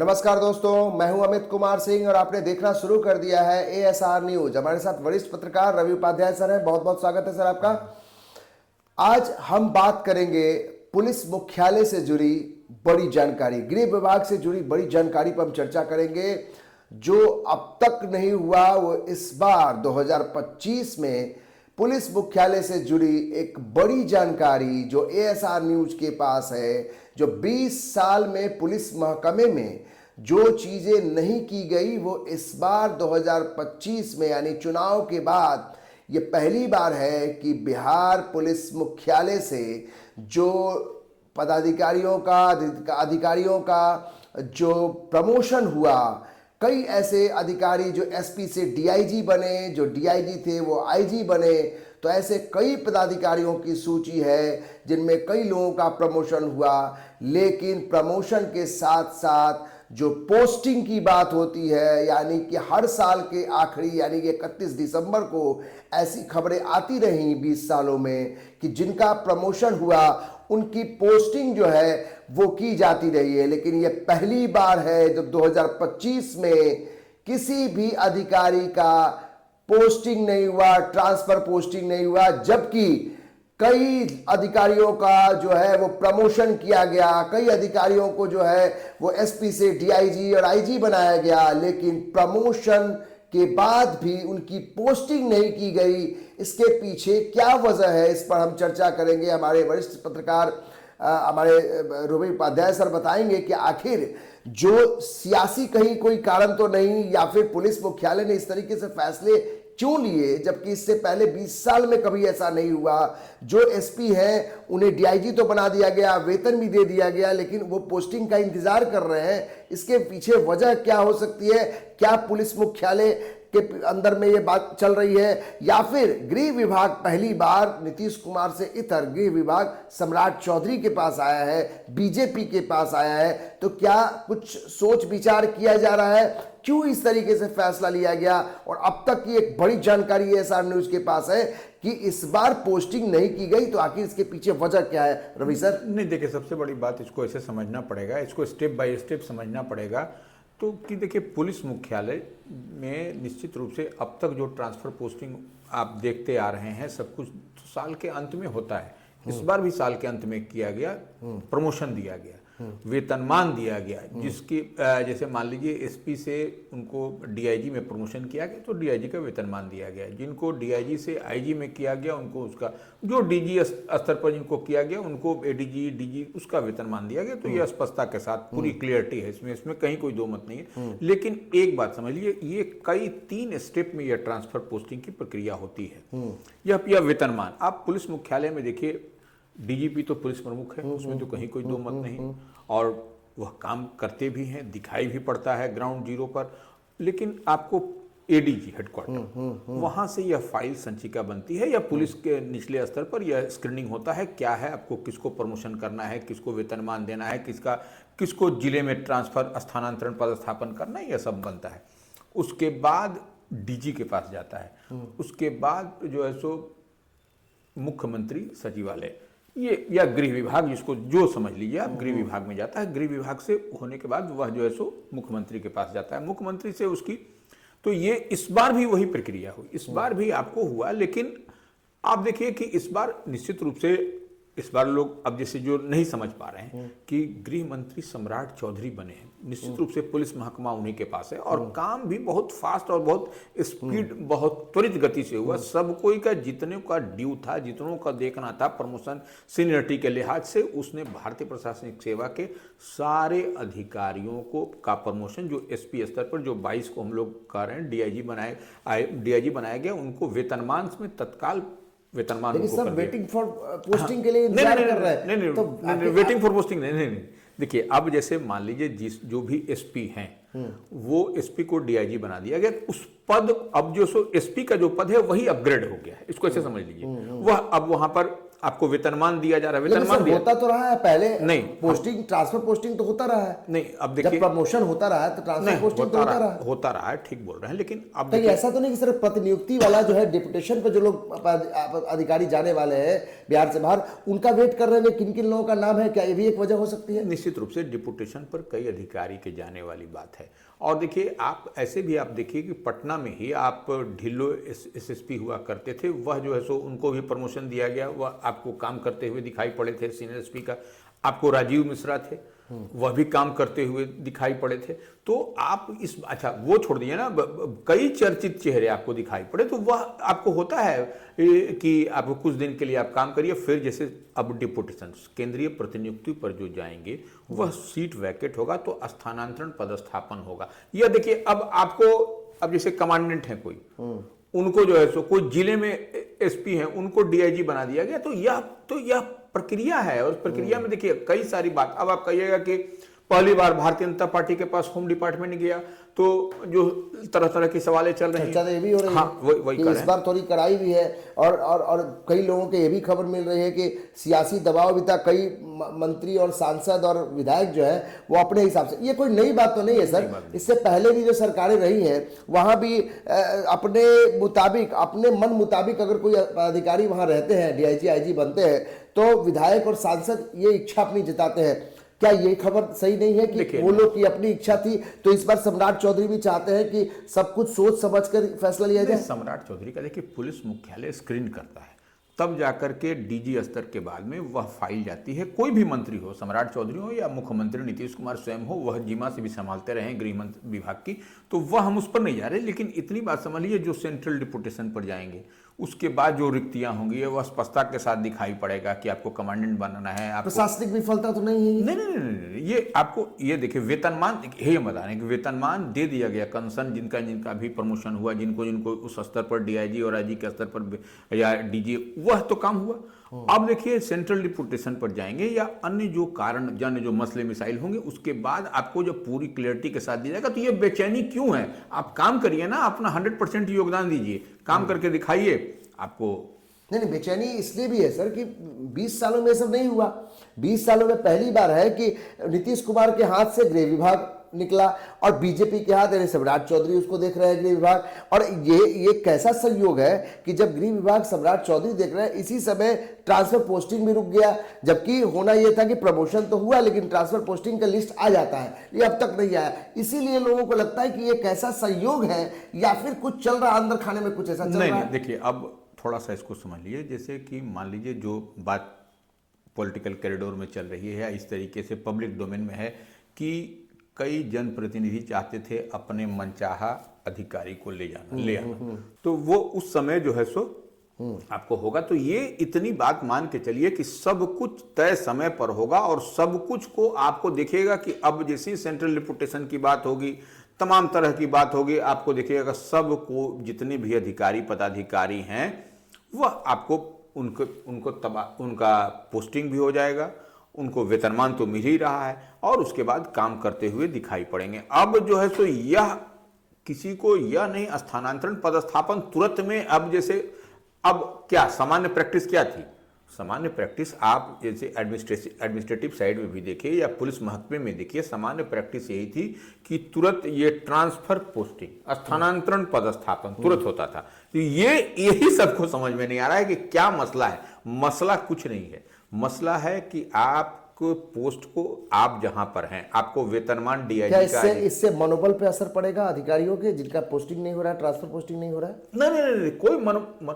नमस्कार दोस्तों, मैं हूं अमित कुमार सिंह और आपने देखना शुरू कर दिया है एएसआर न्यूज। हमारे साथ वरिष्ठ पत्रकार रवि उपाध्याय सर हैं। बहुत बहुत स्वागत है सर आपका। आज हम बात करेंगे पुलिस मुख्यालय से जुड़ी बड़ी जानकारी, गृह विभाग से जुड़ी बड़ी जानकारी पर हम चर्चा करेंगे। जो अब तक नहीं हुआ वो इस बार 2025 में पुलिस मुख्यालय से जुड़ी एक बड़ी जानकारी जो एएसआर न्यूज के पास है, जो 20 साल में पुलिस महकमे में जो चीजें नहीं की गई वो इस बार 2025 में यानी चुनाव के बाद ये पहली बार है कि बिहार पुलिस मुख्यालय से जो पदाधिकारियों का अधिकारियों का जो प्रमोशन हुआ, कई ऐसे अधिकारी जो एसपी से डीआईजी बने, जो डीआईजी थे वो आईजी बने, तो ऐसे कई पदाधिकारियों की सूची है जिनमें कई लोगों का प्रमोशन हुआ। लेकिन प्रमोशन के साथ साथ जो पोस्टिंग की बात होती है, यानी कि हर साल के आखिरी यानी कि 31 दिसंबर को ऐसी खबरें आती रहीं 20 सालों में कि जिनका प्रमोशन हुआ उनकी पोस्टिंग जो है वो की जाती रही है। लेकिन ये पहली बार है जब 2025 में किसी भी अधिकारी का पोस्टिंग नहीं हुआ, ट्रांसफर पोस्टिंग नहीं हुआ, जबकि कई अधिकारियों का जो है वो प्रमोशन किया गया, कई अधिकारियों को जो है वो एसपी से डीआईजी और आईजी बनाया गया। लेकिन प्रमोशन के बाद भी उनकी पोस्टिंग नहीं की गई। इसके पीछे क्या वजह है, इस पर हम चर्चा करेंगे। हमारे वरिष्ठ पत्रकार हमारे रवि उपाध्याय सर बताएंगे कि आखिर जो सियासी कहीं कोई कारण तो नहीं, या फिर पुलिस मुख्यालय ने इस तरीके से फैसले क्यों लिए, जबकि इससे पहले 20 साल में कभी ऐसा नहीं हुआ। जो एसपी हैं उन्हें डीआईजी तो बना दिया गया, वेतन भी दे दिया गया, लेकिन वो पोस्टिंग का इंतजार कर रहे हैं। इसके पीछे वजह क्या हो सकती है? क्या पुलिस मुख्यालय के अंदर में ये बात चल रही है, या फिर गृह विभाग पहली बार नीतीश कुमार से इतर गृह विभाग सम्राट चौधरी के पास आया है, बीजेपी के पास आया है? तो क्या कुछ सोच विचार किया जा रहा है? क्यों इस तरीके से फैसला लिया गया? और अब तक की एक बड़ी जानकारी एएसआर न्यूज के पास है कि इस बार पोस्टिंग नहीं की गई, तो आखिर इसके पीछे वजह क्या है रवि सर? नहीं, देखिए, सबसे बड़ी बात इसको ऐसे समझना पड़ेगा, इसको स्टेप बाय स्टेप समझना पड़ेगा। तो कि देखिए, पुलिस मुख्यालय में निश्चित रूप से अब तक जो ट्रांसफर पोस्टिंग आप देखते आ रहे हैं, सब कुछ तो साल के अंत में होता है। इस बार भी साल के अंत में किया गया, प्रमोशन दिया गया, वेतनमान दिया गया, जिसकी जैसे मान लीजिए एसपी से उनको डीआईजी में प्रमोशन किया गया तो डीआईजी का वेतनमान दिया गया। जिनको डीआईजी से आईजी में किया गया उनको उसका, जो डीजी स्तर पर जिनको किया गया उनको एडीजी डीजी उसका वेतनमान दिया गया। तो ये स्पष्टता के साथ पूरी क्लियरिटी है इसमें कहीं कोई दो मत नहीं है। लेकिन एक बात समझ लीजिए, ये कई 3 स्टेप में यह ट्रांसफर पोस्टिंग की प्रक्रिया होती है। यह वेतनमान आप पुलिस मुख्यालय में देखिए, डीजीपी तो पुलिस प्रमुख है, उसमें तो कहीं कोई दो मत नहीं, और वह काम करते भी हैं, दिखाई भी पड़ता है ग्राउंड जीरो पर। लेकिन आपको एडीजी हेडक्वार्टर, वहां से यह फाइल संचिका बनती है, या पुलिस के निचले स्तर पर यह स्क्रीनिंग होता है, क्या है आपको, किसको प्रमोशन करना है, किसको वेतनमान देना है, किसको जिले में ट्रांसफर स्थानांतरण पदस्थापन करना है, यह सब बनता है। उसके बाद डीजी के पास जाता है। उसके बाद जो है सो मुख्यमंत्री सचिवालय ये या गृह विभाग, जिसको जो समझ लीजिए आप, गृह विभाग में जाता है। गृह विभाग से होने के बाद वह जो है सो मुख्यमंत्री के पास जाता है, मुख्यमंत्री से उसकी, तो ये इस बार भी वही प्रक्रिया हुई, इस बार भी आपको हुआ। लेकिन आप देखिए कि इस बार निश्चित रूप से इस बार लोग अब जैसे जो नहीं समझ पा रहे हैं कि गृह मंत्री सम्राट चौधरी बने हैं, निश्चित रूप से पुलिस महकमा उन्हीं के पास है, और काम भी बहुत फास्ट और बहुत स्पीड, बहुत त्वरित गति से हुआ। सब कोई का जितने का ड्यू था, जितनों का देखना था प्रमोशन सीनियरिटी के लिहाज से, उसने भारतीय प्रशासनिक सेवा के सारे अधिकारियों को का प्रमोशन, जो एसपी स्तर पर जो 22 को हम लोग कह रहे हैं डीआईजी बनाया गया, उनको वेतनमान में तत्काल वेतनमान लेकिन सब वेटिंग फॉर पोस्टिंग के लिए इंतजार कर रहे हैं। नहीं, तो वेटिंग फॉर पोस्टिंग नहीं। देखिए, अब जैसे मान लीजिए जो भी एसपी हैं वो एसपी को डीआईजी बना दिया गया, उस पद अब जो सो एसपी का जो पद है वही अपग्रेड हो गया है, इसको ऐसे समझ लीजिए। वह अब वहां पर आपको वेतनमान दिया जा रहा है, लेकिन वेतनमान सर दिया होता तो रहा है पहले, नहीं, पोस्टिंग ट्रांसफर पोस्टिंग तो होता रहा है। नहीं। अब जब देखिए, प्रमोशन होता रहा है तो ट्रांसफर नहीं पोस्टिंग तो होता रहा है। होता रहा है, ठीक बोल रहे हैं, लेकिन अब कहीं देखिए, ऐसा तो नहीं कि सिर्फ प्रतिनियुक्ति वाला जो है डिप्यूटेशन पे जो लोग अधिकारी जाने वाले हैं बिहार से बाहर, उनका वेट कर रहे हैं किन किन लोगों का नाम है, क्या ये भी एक वजह हो सकती है? निश्चित रूप से डिपुटेशन पर कई अधिकारी के जाने वाली बात है। और देखिए, आप ऐसे भी आप देखिए कि पटना में ही आप ढिल्लो एसएसपी हुआ करते थे, वह जो है सो उनको भी प्रमोशन दिया गया, वह आपको काम करते हुए दिखाई पड़े थे। सीनियर एसपी का आपको राजीव मिश्रा थे, वह भी काम करते हुए दिखाई पड़े थे। तो आप इस, अच्छा वो छोड़ दिए ना, कई चर्चित चेहरे आपको दिखाई पड़े, तो वह आपको होता है कि आपको कुछ दिन के लिए आप काम करिए, फिर जैसे अब डिपुटेशन केंद्रीय प्रतिनियुक्ति पर जो जाएंगे वह सीट वैकेट होगा तो स्थानांतरण पदस्थापन होगा। यह देखिए, अब आपको, अब जैसे कमांडेंट है कोई, उनको जो है सो कोई जिले में एसपी है, उनको डीआईजी बना दिया गया, तो यह प्रक्रिया है। और प्रक्रिया में देखिए कई सारी बात, अब आप कहिएगा कि पहली बार भारतीय जनता पार्टी के पास होम डिपार्टमेंट गया तो जो तरह तरह की सवालें चल रही हैं, चर्चा तो ये भी हो रही हाँ, है वही कि कर इस रहे हैं। बार थोड़ी कड़ाई भी है, और कई लोगों के ये भी खबर मिल रही है कि सियासी दबाव भी था, कई मंत्री और सांसद और विधायक जो है वो अपने हिसाब से, ये कोई नई बात तो नहीं है सर, इससे पहले भी जो सरकारें रही हैं वहां भी अपने मुताबिक, अपने मन मुताबिक अगर कोई अधिकारी वहां रहते हैं, डीआईजी आईजी बनते हैं, तो विधायक और सांसद ये इच्छा अपनी जताते हैं। क्या ये खबर सही नहीं है कि वो लोग की अपनी इच्छा थी, तो इस बार सम्राट चौधरी भी चाहते हैं कि सब कुछ सोच समझकर फैसला लिया जाए? सम्राट चौधरी का देखिए, पुलिस मुख्यालय स्क्रीन करता है, तब जाकर के डीजी स्तर के बाद में वह फाइल जाती है। कोई भी मंत्री हो, सम्राट चौधरी हो या मुख्यमंत्री नीतीश कुमार स्वयं हो, वह जिम्मा से भी संभालते रहे गृह मंत्री विभाग की, तो वह हम उस पर नहीं जा रहे। लेकिन इतनी बात समझ लीजिए, जो सेंट्रल डिपुटेशन पर जाएंगे उसके बाद जो रिक्तियां होंगी वह स्पष्टता के साथ दिखाई पड़ेगा कि आपको कमांडेंट बनना है। आपको प्रशासनिक विफलता तो नहीं है ये? नहीं, ये आपको, ये देखिए वेतनमान, ये बता रहे हैं कि वेतनमान दे दिया गया, कंसर्न जिनका जिनका भी प्रमोशन हुआ, जिनको जिनको उस स्तर पर डीआईजी और आईजी के स्तर पर या डीजी, वह तो काम हुआ। अब देखिए, सेंट्रल डिपुटेशन पर जाएंगे या अन्य जो कारण जन जो मसले मिसाइल होंगे, उसके बाद आपको जब पूरी क्लियरिटी के साथ दिया जाएगा, तो ये बेचैनी क्यों है? आप काम करिए ना, अपना 100% योगदान दीजिए, काम करके दिखाइए। आपको नहीं, बेचैनी इसलिए भी है सर कि 20 सालों में ये सब नहीं हुआ। 20 सालों में पहली बार है कि नीतीश कुमार के हाथ से गृह विभाग निकला और बीजेपी के हाथ, यानी सम्राट चौधरी उसको देख रहे हैं गृह विभाग। और ये कैसा संयोग है कि जब गृह विभाग सम्राट चौधरी देख रहे हैं, इसी समय ट्रांसफर पोस्टिंग भी रुक गया, जबकि होना यह था कि प्रमोशन तो हुआ लेकिन ट्रांसफर पोस्टिंग का लिस्ट आ जाता है, ये अब तक नहीं आया। इसीलिए लोगों को लगता है कि ये कैसा संयोग है, या फिर कुछ चल रहा अंदर खाने में, कुछ ऐसा चल रहा है। देखिए, अब थोड़ा सा इसको समझ लीजिए, जैसे कि मान लीजिए जो बात पॉलिटिकल कॉरिडोर में चल रही है, इस तरीके से पब्लिक डोमेन में है कि कई जनप्रतिनिधि चाहते थे अपने मनचाहा अधिकारी को ले आना, तो वो उस समय जो है सो आपको होगा। तो ये इतनी बात मान के चलिए कि सब कुछ तय समय पर होगा और सब कुछ को आपको देखिएगा कि अब जैसी सेंट्रल डिपुटेशन की बात होगी, तमाम तरह की बात होगी, आपको देखिएगा सबको, जितने भी अधिकारी पदाधिकारी हैं, वह आपको उनका पोस्टिंग भी हो जाएगा, उनको वेतनमान तो मिल ही रहा है, और उसके बाद काम करते हुए दिखाई पड़ेंगे। अब जो है सो यह किसी को यह नहीं, स्थानांतरण पदस्थापन तुरंत में, अब जैसे, अब क्या सामान्य प्रैक्टिस क्या थी? सामान्य प्रैक्टिस आप जैसे एडमिनिस्ट्रेटिव साइड में भी देखिए या पुलिस महकमे में देखिए, सामान्य प्रैक्टिस यही थी कि तुरंत ये ट्रांसफर पोस्टिंग, स्थानांतरण पदस्थापन तुरंत होता था। तो यही सबको समझ में नहीं आ रहा है कि क्या मसला है। मसला कुछ नहीं है, मसला है कि आपको पोस्ट को, आप जहां पर हैं, आपको वेतनमान डीआईजी का, इससे मनोबल पे असर पड़ेगा अधिकारियों के जिनका पोस्टिंग नहीं हो रहा है, ट्रांसफर पोस्टिंग नहीं हो रहा है? नहीं, कोई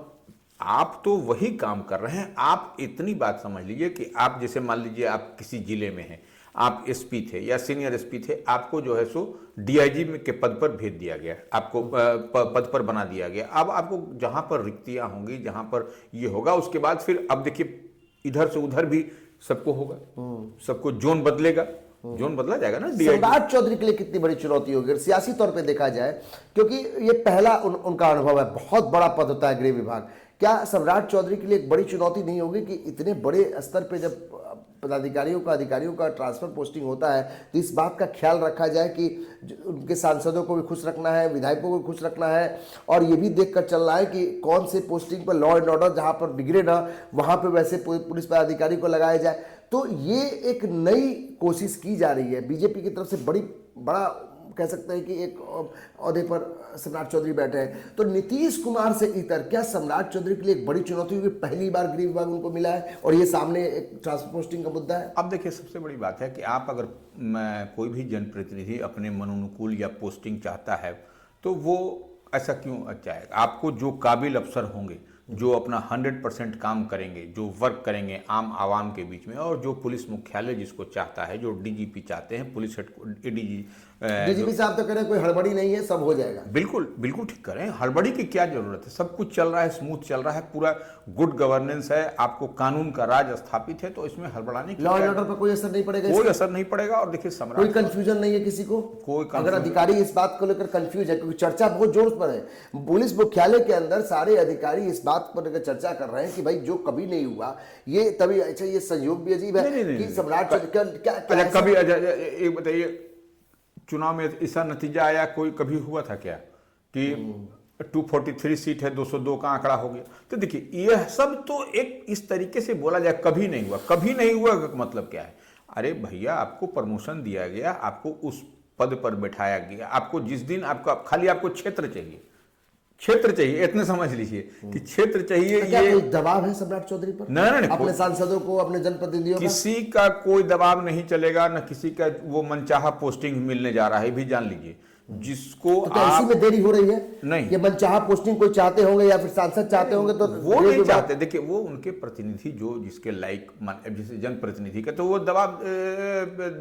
आप तो वही काम कर रहे हैं। आप इतनी बात समझ लीजिए कि आप जैसे मान लीजिए आप किसी जिले में हैं, आप एसपी थे या सीनियर एसपी थे, आपको जो है सो डीआईजी के पद पर भेज दिया गया, आपको पद पर बना दिया गया। अब आपको जहां पर रिक्तियां होंगी, जहां पर ये होगा, उसके बाद फिर अब देखिए इधर से उधर भी सबको होगा, सबको जोन बदलेगा, जोन बदला जाएगा ना। सम्राट चौधरी के लिए कितनी बड़ी चुनौती होगी सियासी तौर पे देखा जाए, क्योंकि ये पहला उनका अनुभव है, बहुत बड़ा पद होता है गृह विभाग। क्या सम्राट चौधरी के लिए एक बड़ी चुनौती नहीं होगी कि इतने बड़े स्तर पे जब पदाधिकारियों का अधिकारियों का ट्रांसफर पोस्टिंग होता है तो इस बात का ख्याल रखा जाए कि उनके सांसदों को भी खुश रखना है, विधायकों को भी खुश रखना है, और ये भी देख कर चल रहा है कि कौन से पोस्टिंग पर लॉ एंड ऑर्डर जहाँ पर बिगड़े ना वहाँ पर वैसे पुलिस पदाधिकारी को लगाया जाए। तो ये एक नई कोशिश की जा रही है बीजेपी की तरफ से। बड़ा कह सकते हैं कि एक ओहदे पर सम्राट चौधरी बैठे हैं। तो नीतीश कुमार से इतर क्या सम्राट चौधरी के लिए एक बड़ी चुनौती हुई? पहली बार गृह विभाग उनको मिला है और ये सामने एक ट्रांसफर पोस्टिंग का मुद्दा है। अब देखिए, सबसे बड़ी बात है कि आप अगर कोई भी जनप्रतिनिधि अपने मनोनुकूल या पोस्टिंग चाहता है तो वो ऐसा क्यों चाहेगा? आपको जो काबिल अफसर होंगे, जो अपना 100% काम करेंगे, जो वर्क करेंगे आम आवाम के बीच में, और जो पुलिस मुख्यालय जिसको चाहता है, जो डीजीपी चाहते हैं, पुलिस डीजीपी साहब तो कह रहे हैं कोई हड़बड़ी नहीं है, सब हो जाएगा। बिल्कुल बिल्कुल ठीक करें, हड़बड़ी की क्या जरूरत है? सब कुछ चल रहा है, स्मूथ चल रहा है, पूरा गुड गवर्नेंस है, आपको कानून का राज स्थापित है, तो इसमें हड़बड़ाने की लॉ एंड ऑर्डर पर कोई असर नहीं पड़ेगा, कोई असर नहीं पड़ेगा। और देखिए, कोई सम्राट कंफ्यूजन नहीं है किसी को। कोई अगर अधिकारी इस बात को लेकर कंफ्यूज है, क्योंकि चर्चा बहुत जोर पर है पुलिस मुख्यालय के अंदर, सारे अधिकारी इस बात पर लेकर चर्चा कर रहे हैं कि भाई जो कभी नहीं हुआ ये तभी। अच्छा, ये संयोग भी अजीब है कि सम्राट क्या कभी एक बताइए, चुनाव में ऐसा नतीजा आया कोई कभी हुआ था क्या कि 243 सीट है, 202 का आंकड़ा हो गया? तो देखिए, यह सब तो एक इस तरीके से बोला जाए कभी नहीं हुआ, कभी नहीं हुआ का मतलब क्या है? अरे भैया, आपको प्रमोशन दिया गया, आपको उस पद पर बैठाया गया, आपको जिस दिन आपको क्षेत्र चाहिए, इतने समझ लीजिए कि क्षेत्र चाहिए। क्या कोई दबाव है सम्राट चौधरी पर? नहीं, अपने सांसदों को, अपने जनप्रतिनिधियों पर किसी का कोई दबाव नहीं चलेगा, न किसी का वो मनचाहा पोस्टिंग मिलने जा रहा है, भी जान लीजिए। जिसको तो इसी में देरी हो रही है नहीं, ये मनचाहा पोस्टिंग कोई चाहते होंगे या फिर सांसद चाहते होंगे तो वो नहीं चाहते। देखिए, वो उनके प्रतिनिधि जो जिसके लायक जैसे जनप्रतिनिधि का, तो वो दबाव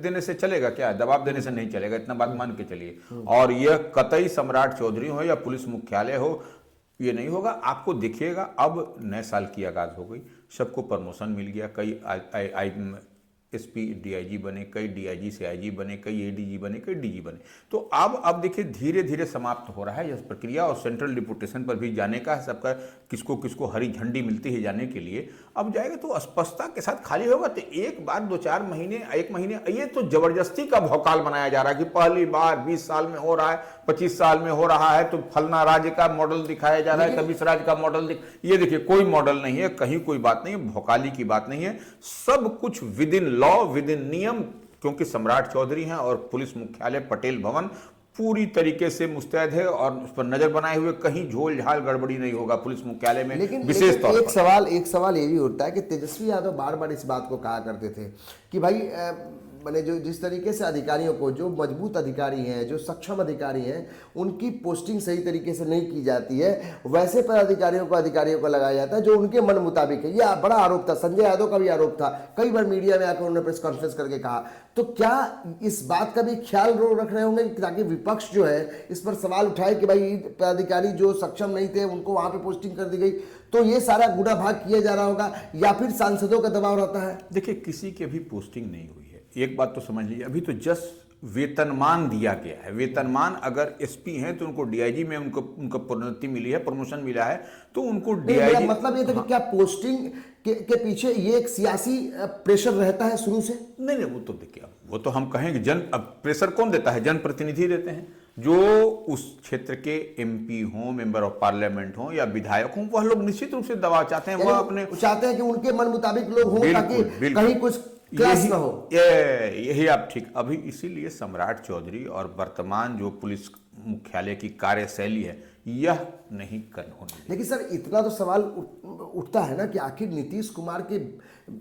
देने से चलेगा क्या? दबाव देने से नहीं चलेगा, इतना बात मान के चलिए। और यह कतई सम्राट चौधरी हो या पुलिस मुख्यालय हो, ये नहीं होगा। आपको देखिएगा, अब नए साल की आगाज हो गई, सबको प्रमोशन मिल गया, कई एसपी डीआईजी बने, कई डीआईजी से आईजी बने, कई एडीजी बने, कई डीजी बने। तो अब देखिए, धीरे धीरे समाप्त हो रहा है यह प्रक्रिया, और सेंट्रल डिप्यूटेशन पर भी जाने का है सबका, किसको किसको हरी झंडी मिलती है जाने के लिए। अब जाएगा तो स्पष्टता के साथ खाली होगा। तो एक बार 2-4 महीने, 1 महीने, ये तो जबरदस्ती का भौकाल बनाया जा रहा है कि पहली बार 20 साल में हो रहा है, 25 साल में हो रहा है, तो फलना राज्य का मॉडल दिखाया जा रहा है, कभी इस राज्य का मॉडल ये देखिए, कोई मॉडल नहीं है, कहीं कोई बात नहीं है, भौकाली की बात नहीं है, सब कुछ with in law, with in नियम। क्योंकि सम्राट चौधरी हैं और पुलिस मुख्यालय पटेल भवन पूरी तरीके से मुस्तैद है और उस पर नजर बनाए हुए, कहीं झोल झाल गड़बड़ी नहीं होगा पुलिस मुख्यालय में। विशेष तौर पर एक सवाल ये भी उठता है कि तेजस्वी यादव बार बार इस बात को कहा करते थे कि भाई मैंने जो जिस तरीके से अधिकारियों को, जो मजबूत अधिकारी हैं, जो सक्षम अधिकारी हैं, उनकी पोस्टिंग सही तरीके से नहीं की जाती है, वैसे पर अधिकारियों को लगाया जाता है जो उनके मन मुताबिक है। यह बड़ा आरोप था, संजय यादव का भी आरोप था, कई बार मीडिया में आकर उन्होंने प्रेस कॉन्फ्रेंस करके कहा। तो क्या इस बात का भी ख्याल रख रहे होंगे ताकि विपक्ष जो है इस पर सवाल उठाए कि भाई पदाधिकारी जो सक्षम नहीं थे उनको वहां पे पोस्टिंग कर दी गई, तो ये सारा गुना भाग किया जा रहा होगा या फिर सांसदों का दबाव रहता है? देखिए, किसी की भी पोस्टिंग नहीं हुई है, एक बात तो समझ लीजिए। अभी तो जस्ट वेतनमान दिया गया है। वेतनमान, अगर एसपी हैं तो उनको डीआईजी में उनको प्रोन्नति मिली है, प्रमोशन मिला है, तो उनको डीआईजी। मतलब ये था कि क्या पोस्टिंग के पीछे ये एक सियासी प्रेशर रहता है शुरू से? नहीं, वो तो देखिए, वो तो हम कहेंगे अब प्रेशर कौन देता है? जनप्रतिनिधि देते हैं, जो उस क्षेत्र के एमपी हो, मेंबर ऑफ पार्लियामेंट हो या विधायक हो, वह लोग निश्चित रूप से दबाव चाहते हैं। वह अपने चाहते हैं कि उनके मन मुताबिक लोग हों, ताकि कहीं कुछ क्लास ना हो। यही आप ठीक। अभी इसीलिए सम्राट चौधरी और वर्तमान जो पुलिस मुख्यालय की कार्यशैली है, यह नहीं होनी। लेकिन सर, इतना तो सवाल उठता है ना कि आखिर नीतीश कुमार के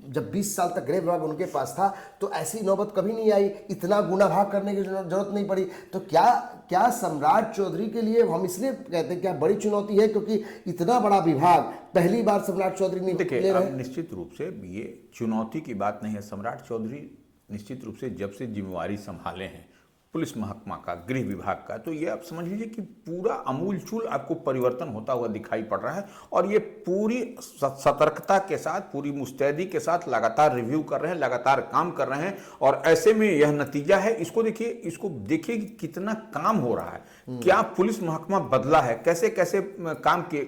जब 20 साल तक गृह विभाग उनके पास था तो ऐसी नौबत कभी नहीं आई, इतना गुना भाग करने की जरूरत नहीं पड़ी। तो क्या सम्राट चौधरी के लिए, हम इसलिए कहते हैं क्या बड़ी चुनौती है क्योंकि इतना बड़ा विभाग पहली बार सम्राट चौधरी नहीं ले रहे हैं? निश्चित रूप से ये चुनौती की बात नहीं है। सम्राट चौधरी निश्चित रूप से जब से जिम्मेवारी संभाले हैं पुलिस महकमा का, गृह विभाग का, तो ये आप समझ लीजिए कि पूरा अमूलचूल आपको परिवर्तन होता हुआ दिखाई पड़ रहा है। और ये पूरी सतर्कता के साथ, पूरी मुस्तैदी के साथ लगातार रिव्यू कर रहे हैं, लगातार काम कर रहे हैं, और ऐसे में यह नतीजा है। इसको देखिए कि कितना काम हो रहा है, क्या पुलिस महकमा बदला है, कैसे कैसे काम के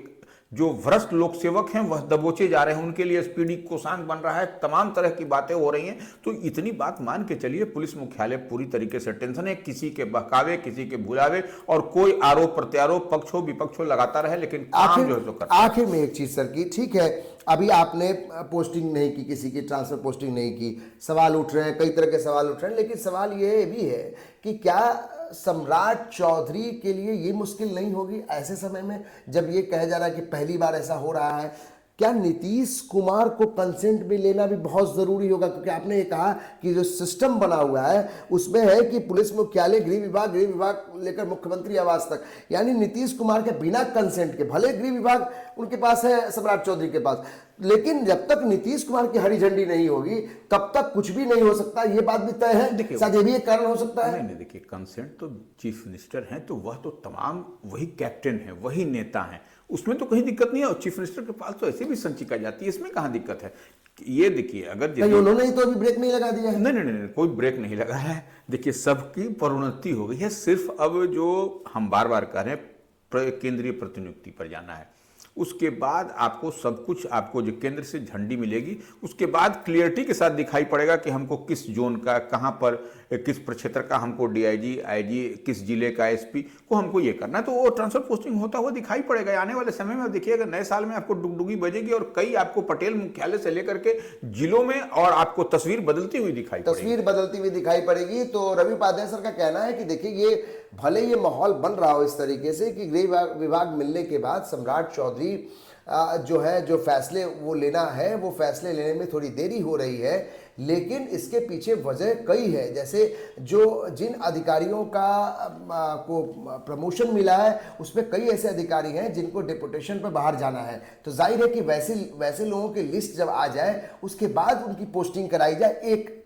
जो भ्रष्ट लोक सेवक हैं वह दबोचे जा रहे हैं, उनके लिए एसपीडी कोषांग बन रहा है, तमाम तरह की बातें हो रही हैं। तो इतनी बात मान के चलिए पुलिस मुख्यालय पूरी तरीके से टेंशन है, किसी के बहकावे, किसी के बुलावे और कोई आरोप प्रत्यारोप, पक्ष हो विपक्ष हो लगाता रहे, लेकिन काम जो है तो करता है। आखिर में एक चीज सर की, ठीक है अभी आपने पोस्टिंग नहीं की, किसी की ट्रांसफर पोस्टिंग नहीं की, सवाल उठ रहे हैं, कई तरह के सवाल उठ रहे हैं, लेकिन सवाल ये भी है कि क्या सम्राट चौधरी के लिए ये मुश्किल नहीं होगी ऐसे समय में जब ये कहा जा रहा है कि पहली बार ऐसा हो रहा है? क्या नीतीश कुमार को कंसेंट भी लेना भी बहुत जरूरी होगा? क्योंकि आपने ये कहा कि जो सिस्टम बना हुआ है उसमें है कि पुलिस मुख्यालय, गृह विभाग लेकर मुख्यमंत्री आवास तक, यानी नीतीश कुमार के बिना कंसेंट के, भले गृह विभाग उनके पास है सम्राट चौधरी के पास, लेकिन जब तक नीतीश कुमार की हरी झंडी नहीं होगी तब तक कुछ भी नहीं हो सकता, ये बात भी तय है। शायद ये भी एक कारण हो सकता है। नहीं, देखिए कंसेंट तो चीफ मिनिस्टर हैं, तो वह तो तमाम वही कैप्टन है, वही नेता हैं, उसमें तो कहीं दिक्कत नहीं है। और चीफ मिनिस्टर के पास तो ऐसे भी संचिका जाती है, इसमें कहाँ दिक्कत है? ये देखिए, अगर उन्होंने ही तो अभी ब्रेक नहीं लगा दिया है। नहीं, कोई ब्रेक नहीं लगा है। देखिए सबकी प्रोन्नति हो गई है, सिर्फ अब जो हम बार बार कह रहे हैं केंद्रीय प्रतिनियुक्ति पर जाना है, उसके बाद आपको सब कुछ, आपको जो केंद्र से झंडी मिलेगी, उसके बाद क्लियरिटी के साथ दिखाई पड़ेगा कि हमको किस जोन का, कहां पर, किस प्रक्षेत्र का हमको डीआईजी, आईजी, किस जिले का एसपी को हमको ये करना है। तो वो ट्रांसफर पोस्टिंग होता हुआ दिखाई पड़ेगा आने वाले समय में। देखिएगा नए साल में आपको डुगडुगी बजेगी और कई आपको पटेल मुख्यालय से लेकर के जिलों में और आपको तस्वीर बदलती हुई दिखाई पड़ेगी। तो रवि उपाध्याय सर का कहना है कि देखिए ये भले ये माहौल बन रहा हो इस तरीके से कि गृह विभाग मिलने के बाद सम्राट चौधरी जो है, जो फैसले वो लेना है, वो फैसले लेने में थोड़ी देरी हो रही है, लेकिन इसके पीछे वजह कई है। जैसे जो जिन अधिकारियों को प्रमोशन मिला है उसमें कई ऐसे अधिकारी हैं जिनको डिपुटेशन पर बाहर जाना है, तो जाहिर है कि वैसे लोगों की लिस्ट जब आ जाए उसके बाद उनकी पोस्टिंग कराई जाए। एक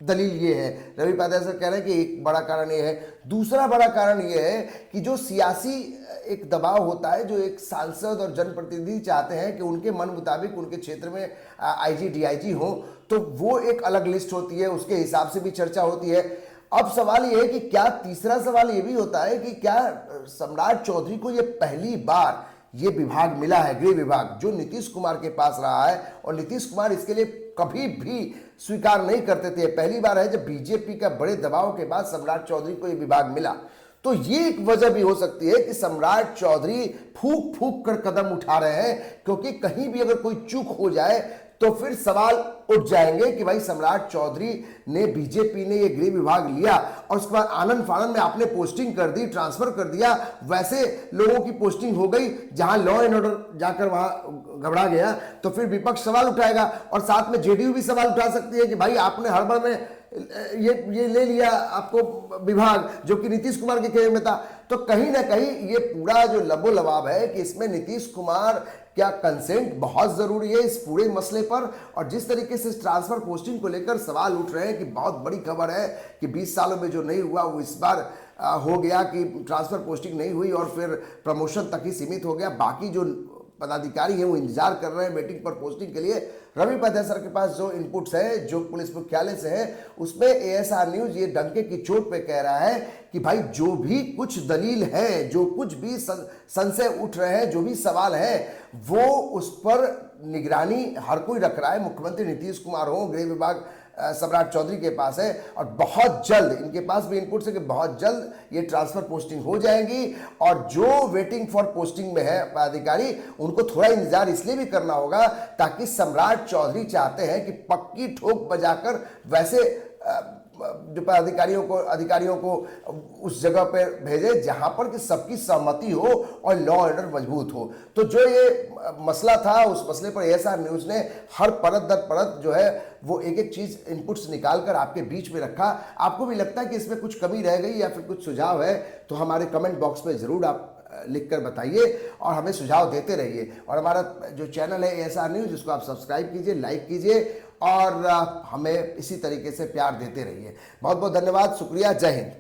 दलील ये है, रवि उपाध्याय सर कह रहे हैं कि एक बड़ा कारण ये है। दूसरा बड़ा कारण ये है कि जो सियासी एक दबाव होता है, जो एक सांसद और जनप्रतिनिधि चाहते हैं कि उनके मन मुताबिक उनके क्षेत्र में आईजी डीआईजी हो, तो वो एक अलग लिस्ट होती है, उसके हिसाब से भी चर्चा होती है। अब सवाल ये है कि क्या, तीसरा सवाल ये भी होता है कि क्या सम्राट चौधरी को ये पहली बार ये विभाग मिला है, गृह विभाग, जो नीतीश कुमार के पास रहा है और नीतीश कुमार इसके लिए कभी भी स्वीकार नहीं करते थे। पहली बार है जब बीजेपी का बड़े दबाव के बाद सम्राट चौधरी को ये विभाग मिला। तो ये एक वजह भी हो सकती है कि सम्राट चौधरी फूंक फूंक कर कदम उठा रहे हैं, क्योंकि कहीं भी अगर कोई चूक हो जाए तो फिर सवाल उठ जाएंगे कि भाई सम्राट चौधरी ने, बीजेपी ने ये गृह विभाग लिया और उसके बाद आनंद फानंद में आपने पोस्टिंग कर दी, ट्रांसफर कर दिया, वैसे लोगों की पोस्टिंग हो गई जहां लॉ एंड ऑर्डर जाकर वहां गड़बड़ा गया, तो फिर विपक्ष सवाल उठाएगा और साथ में जेडीयू भी सवाल उठा सकती है कि भाई आपने हड़बड़ में ये ले लिया आपको विभाग जो कि नीतीश कुमार के खेमे में था। तो कहीं ना कहीं ये पूरा जो लबो लबाब है कि इसमें नीतीश कुमार क्या कंसेंट बहुत जरूरी है इस पूरे मसले पर। और जिस तरीके से ट्रांसफर पोस्टिंग को लेकर सवाल उठ रहे हैं कि बहुत बड़ी खबर है कि 20 सालों में जो नहीं हुआ वो इस बार हो गया कि ट्रांसफर पोस्टिंग नहीं हुई और फिर प्रमोशन तक ही सीमित हो गया। बाकी जो पदाधिकारी हैं वो इंतजार कर रहे हैं वेटिंग पर पोस्टिंग के लिए। रवि उपाध्याय सर के पास जो इनपुट्स है, जो पुलिस मुख्यालय से है, उसमें एएसआर न्यूज ये डंके की चोट पे कह रहा है कि भाई जो भी कुछ दलील है, जो कुछ भी संशय उठ रहे हैं, जो भी सवाल है, वो उस पर निगरानी हर कोई रख रहा है। मुख्यमंत्री नीतीश कुमार हो, गृह विभाग सम्राट चौधरी के पास है और बहुत जल्द इनके पास भी इनपुट्स है कि बहुत जल्द ये ट्रांसफर पोस्टिंग हो जाएंगी। और जो वेटिंग फॉर पोस्टिंग में है अधिकारी, उनको थोड़ा इंतजार इसलिए भी करना होगा ताकि सम्राट चौधरी चाहते हैं कि पक्की ठोक बजाकर वैसे जो अधिकारियों को उस जगह पर भेजे जहां पर कि सबकी सहमति हो और लॉ ऑर्डर मजबूत हो। तो जो ये मसला था, उस मसले पर एएसआर न्यूज ने हर परत दर परत जो है वो एक एक चीज इनपुट्स निकालकर आपके बीच में रखा। आपको भी लगता है कि इसमें कुछ कमी रह गई या फिर कुछ सुझाव है तो हमारे कमेंट बॉक्स में जरूर आप लिखकर बताइए और हमें सुझाव देते रहिए। और हमारा जो चैनल है एएसआर न्यूज, जिसको आप सब्सक्राइब कीजिए, लाइक कीजिए और हमें इसी तरीके से प्यार देते रहिए। बहुत बहुत धन्यवाद, शुक्रिया, जय हिंद।